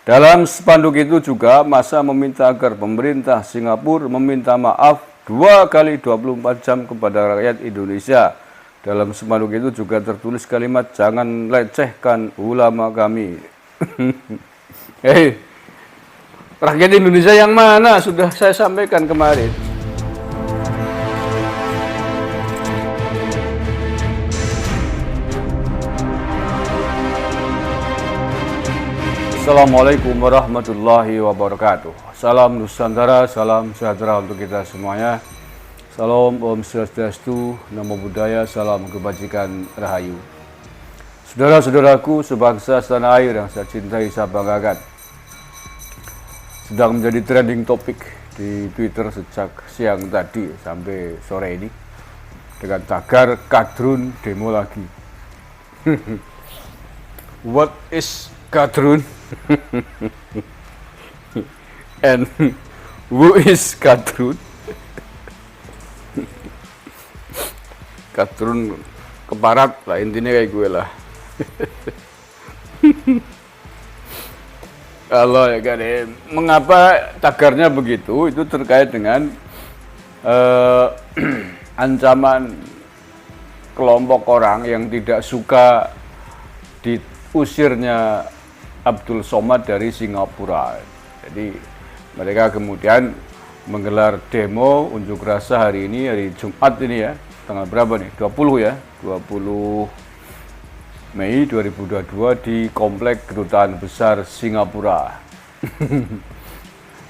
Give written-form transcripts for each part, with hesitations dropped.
Dalam spanduk itu juga masa meminta agar pemerintah Singapura meminta maaf 2 kali 24 jam kepada rakyat Indonesia. Dalam spanduk itu juga tertulis kalimat jangan lecehkan ulama kami. Hei, rakyat Indonesia yang mana? Sudah saya sampaikan kemarin. Assalamualaikum warahmatullahi wabarakatuh. Salam Nusantara, salam sejahtera untuk kita semuanya. Salam Om Swastiastu, Namo Buddhaya, salam kebajikan rahayu. Saudara-saudaraku sebangsa setanah air yang saya cintai, saya banggakan, sedang menjadi trending topik di Twitter sejak siang tadi sampai sore ini dengan tagar kadrun demo lagi. What is kadrun? And who is kadrun? Kadrun keparat lah, intinya kayak gue lah. Kalau ya kan, mengapa tagarnya begitu? Itu terkait dengan ancaman kelompok orang yang tidak suka diusirnya Abdul Somad dari Singapura. Jadi mereka kemudian menggelar demo unjuk rasa hari ini, hari Jumat ini ya, tanggal berapa nih? 20 ya, 20 Mei 2022 di Komplek Kedutaan Besar Singapura.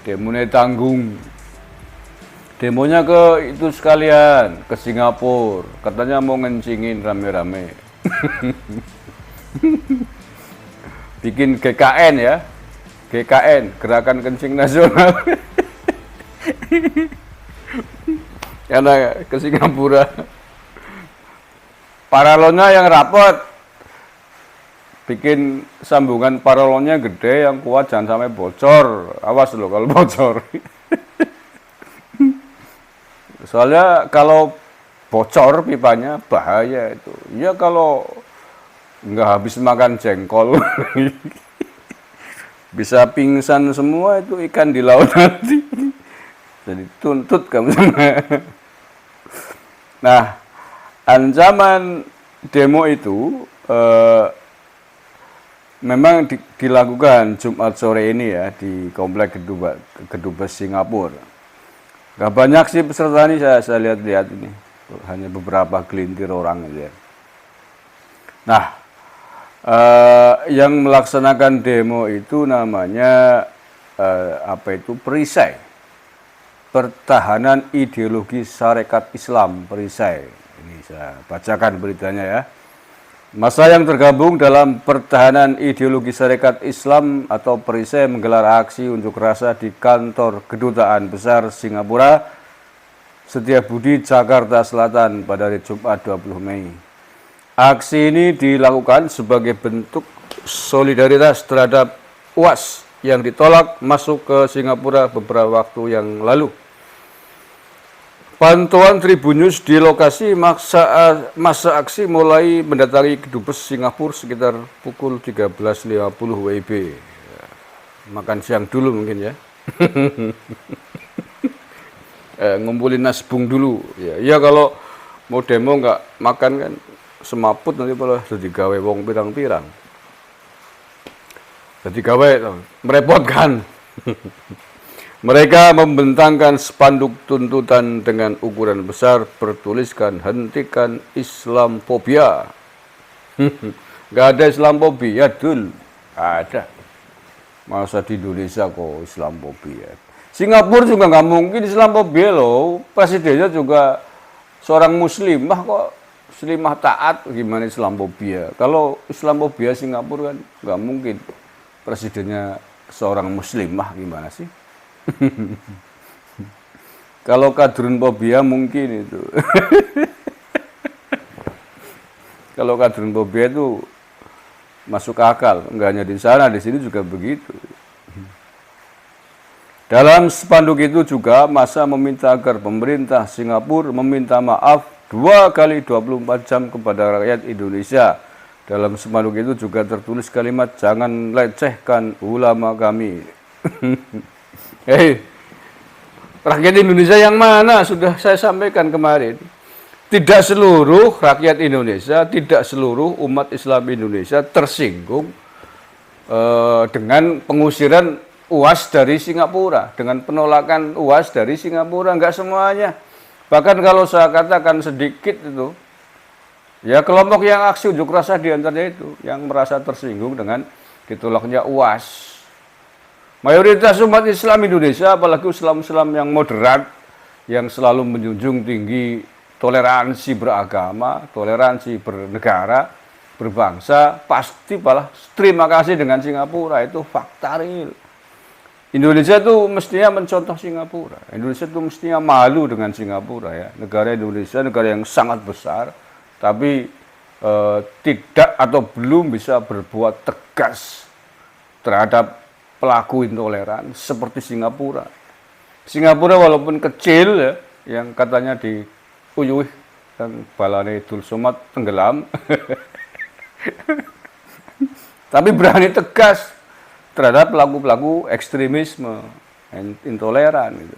Demonya tanggung. Demonya ke itu sekalian, ke Singapura. Katanya mau ngencingin rame-rame. Bikin GKN ya, GKN, Gerakan Kencing Nasional. Karena ke Singapura. Paralonnya yang rapot, bikin sambungan paralonnya gede yang kuat, jangan sampai bocor. Awas loh kalau bocor. Soalnya kalau bocor pipanya bahaya itu. Ya kalau nggak habis makan jengkol bisa pingsan semua itu ikan di laut nanti. Jadi tuntut kamu semua. Nah, ancaman demo itu memang dilakukan Jumat sore ini ya di Komplek Kedubes Singapura. Gak banyak sih peserta ini, saya lihat-lihat ini hanya beberapa gelintir orang aja. Nah, yang melaksanakan demo itu namanya Perisai, Pertahanan Ideologi Sarekat Islam Perisai. Ini saya bacakan beritanya ya. Massa yang tergabung dalam Pertahanan Ideologi Sarekat Islam atau Perisai menggelar aksi unjuk rasa di kantor Kedutaan Besar Singapura Setiabudi, Jakarta Selatan pada hari Jumat 20 Mei. Aksi ini dilakukan sebagai bentuk solidaritas terhadap UAS yang ditolak masuk ke Singapura beberapa waktu yang lalu. Pantauan Tribun News di lokasi masa aksi mulai mendatangi Kedubes Singapura sekitar pukul 13.50 WIB. Makan siang dulu mungkin ya. Ngumpulin nasbung dulu. Ya kalau mau demo nggak makan kan semaput nanti malah jadi gawe wong pirang-pirang. Jadi gawe merepotkan. Mereka membentangkan spanduk tuntutan dengan ukuran besar bertuliskan hentikan Islamfobia. Gak ada Islamfobia dul. Ada. Masa di Indonesia kok Islamfobia. Singapura juga nggak mungkin Islamfobia loh. Presidennya juga seorang muslimah kok. Muslimah taat, gimana Islamfobia? Kalau Islamfobia Singapura kan nggak mungkin presidennya seorang muslimah, gimana sih? Kalau kadrunfobia mungkin itu. Kalau kadrunfobia itu masuk akal, nggak hanya di sana, di sini juga begitu. Dalam spanduk itu juga massa meminta agar pemerintah Singapura meminta maaf 2 kali 24 jam kepada rakyat Indonesia. Dalam spanduk itu juga tertulis kalimat jangan lecehkan ulama kami. Hei, rakyat Indonesia yang mana? Sudah saya sampaikan kemarin. Tidak seluruh rakyat Indonesia, tidak seluruh umat Islam Indonesia tersinggung dengan pengusiran UAS dari Singapura, dengan penolakan UAS dari Singapura, enggak semuanya. Bahkan kalau saya katakan sedikit itu, ya kelompok yang aksi unjuk rasa diantaranya itu, yang merasa tersinggung dengan ditolaknya UAS. Mayoritas umat Islam Indonesia, apalagi Islam-Islam yang moderat, yang selalu menjunjung tinggi toleransi beragama, toleransi bernegara, berbangsa, pasti malah terima kasih dengan Singapura. Itu fakta real. Indonesia itu mestinya mencontoh Singapura. Indonesia itu mestinya malu dengan Singapura ya. Negara Indonesia negara yang sangat besar, tapi tidak atau belum bisa berbuat tegas terhadap pelaku intoleran seperti Singapura. Singapura walaupun kecil ya, yang katanya di Uyuh dan Balane Dul Somad tenggelam, tapi berani tegas terhadap pelaku-pelaku ekstremisme, intoleran gitu.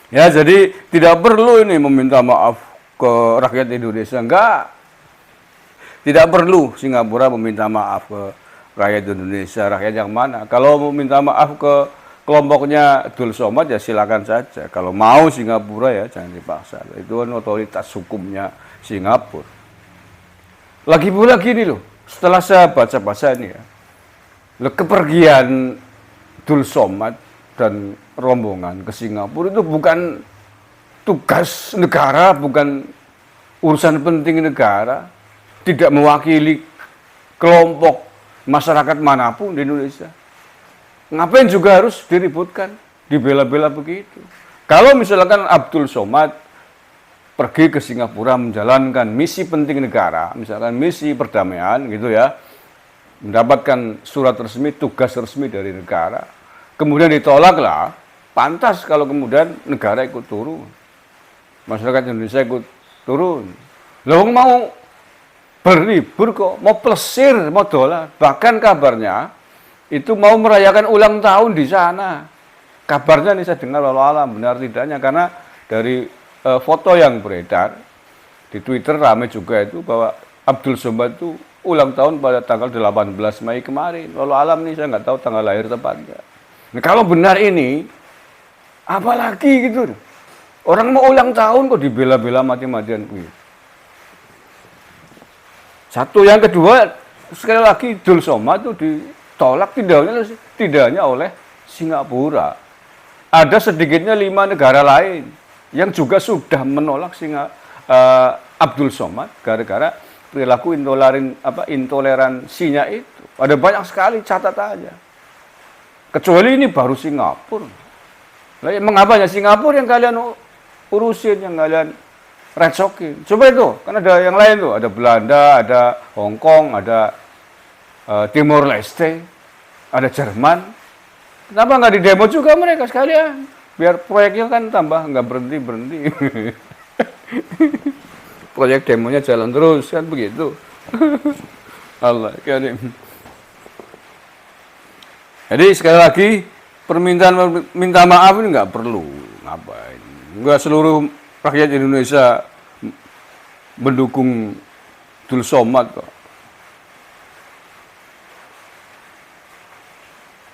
Ya, jadi tidak perlu ini meminta maaf ke rakyat Indonesia, enggak. Tidak perlu Singapura meminta maaf ke rakyat Indonesia, rakyat yang mana. Kalau mau minta maaf ke kelompoknya Dul Somad ya silakan saja. Kalau mau Singapura ya jangan dipaksa. Itu kan otoritas hukumnya Singapura. Lagi pula gini loh, setelah saya baca-baca ini ya, kepergian Dul Somad dan rombongan ke Singapura itu bukan tugas negara, bukan urusan penting negara, tidak mewakili kelompok masyarakat manapun di Indonesia. Ngapain juga harus diributkan, dibela-bela begitu. Kalau misalkan Abdul Somad pergi ke Singapura menjalankan misi penting negara, misalkan misi perdamaian gitu ya, mendapatkan surat resmi, tugas resmi dari negara, kemudian ditolaklah, pantas kalau kemudian negara ikut turun, masyarakat Indonesia ikut turun. Loh mau berlibur kok, mau plesir, mau dolar, bahkan kabarnya itu mau merayakan ulang tahun di sana. Kabarnya ini saya dengar walau alam benar tidaknya, karena dari foto yang beredar di Twitter ramai juga itu bahwa Abdul Somad itu ulang tahun pada tanggal 18 Mei kemarin. Walau alam nih saya nggak tahu tanggal lahir tepatnya. Nah, kalau benar ini, apalagi gitu. Orang mau ulang tahun kok dibela-bela mati-matian begitu. Satu, yang kedua, sekali lagi Dul Somad itu ditolak tidak hanya oleh Singapura. Ada sedikitnya 5 negara lain yang juga sudah menolak Abdul Somad gara-gara perilaku intoleransinya itu. Ada banyak sekali catatannya. Kecuali ini baru Singapura. Lah, mengapa ya Singapura yang kalian urusin, yang kalian recokin? Coba itu, kan ada yang lain tuh, ada Belanda, ada Hong Kong, ada Timor Leste, ada Jerman. Kenapa nggak di demo juga mereka sekalian? Biar proyeknya kan tambah nggak berhenti-berhenti. Proyek demonya jalan terus kan begitu. Allah karim. Jadi sekali lagi permintaan minta maaf ini nggak perlu, ngapain? Nggak seluruh rakyat Indonesia mendukung Dul Somad kok.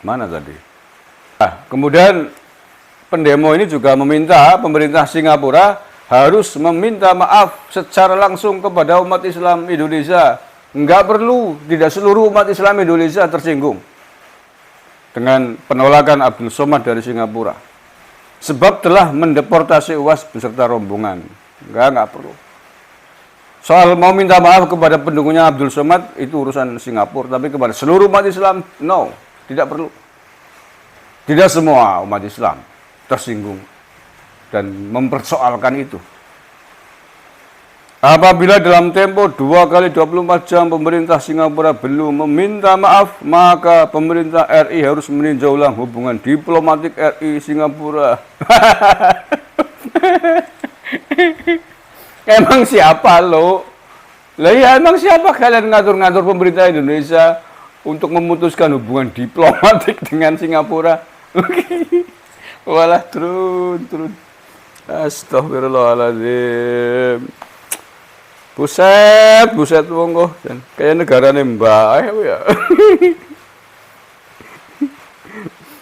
Mana tadi? Nah, kemudian pendemo ini juga meminta pemerintah Singapura harus meminta maaf secara langsung kepada umat Islam Indonesia. Enggak perlu, tidak seluruh umat Islam Indonesia tersinggung dengan penolakan Abdul Somad dari Singapura. Sebab telah mendeportasi UAS beserta rombongan. Enggak perlu. Soal mau minta maaf kepada pendukungnya Abdul Somad itu urusan Singapura, tapi kepada seluruh umat Islam, no, tidak perlu. Tidak semua umat Islam tersinggung dan mempersoalkan itu. Apabila dalam tempo 2 kali 24 jam pemerintah Singapura belum meminta maaf, maka pemerintah RI harus meninjau ulang hubungan diplomatik RI Singapura. Emang siapa lo Lah ya emang siapa kalian ngatur-ngatur pemerintah Indonesia untuk memutuskan hubungan diplomatik dengan Singapura? Walah turun. Astagfirullahaladzim. Buset wong kok. Kayak negarane Mbak ya.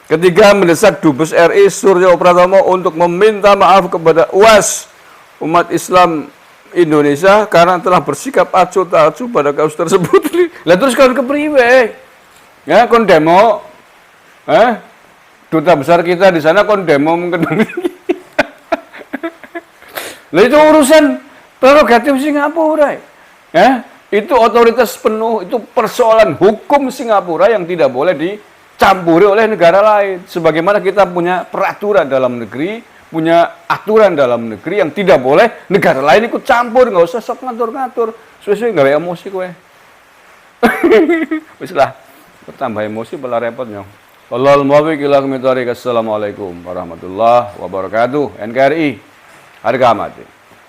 Ketiga, mendesak Dubes RI Suryo Pratomo untuk meminta maaf kepada UAS umat Islam Indonesia karena telah bersikap acuh tak acuh pada kasus tersebut. Lah terus kan kepriwe? Ya kon demo. Duta besar kita di sana kon demo mungkin. Lah itu urusan prerogatif Singapura. Ya, itu otoritas penuh, itu persoalan hukum Singapura yang tidak boleh dicampuri oleh negara lain. Sebagaimana kita punya peraturan dalam negeri, punya aturan dalam negeri yang tidak boleh negara lain ikut campur, nggak usah sok ngatur-ngatur. Sesuai nggak emosi kowe. Wis lah, tambah emosi malah repotnya. Wallahul muwaffiq ila aqwamit thoriq. Assalamualaikum warahmatullahi wabarakatuh. NKRI harga mati.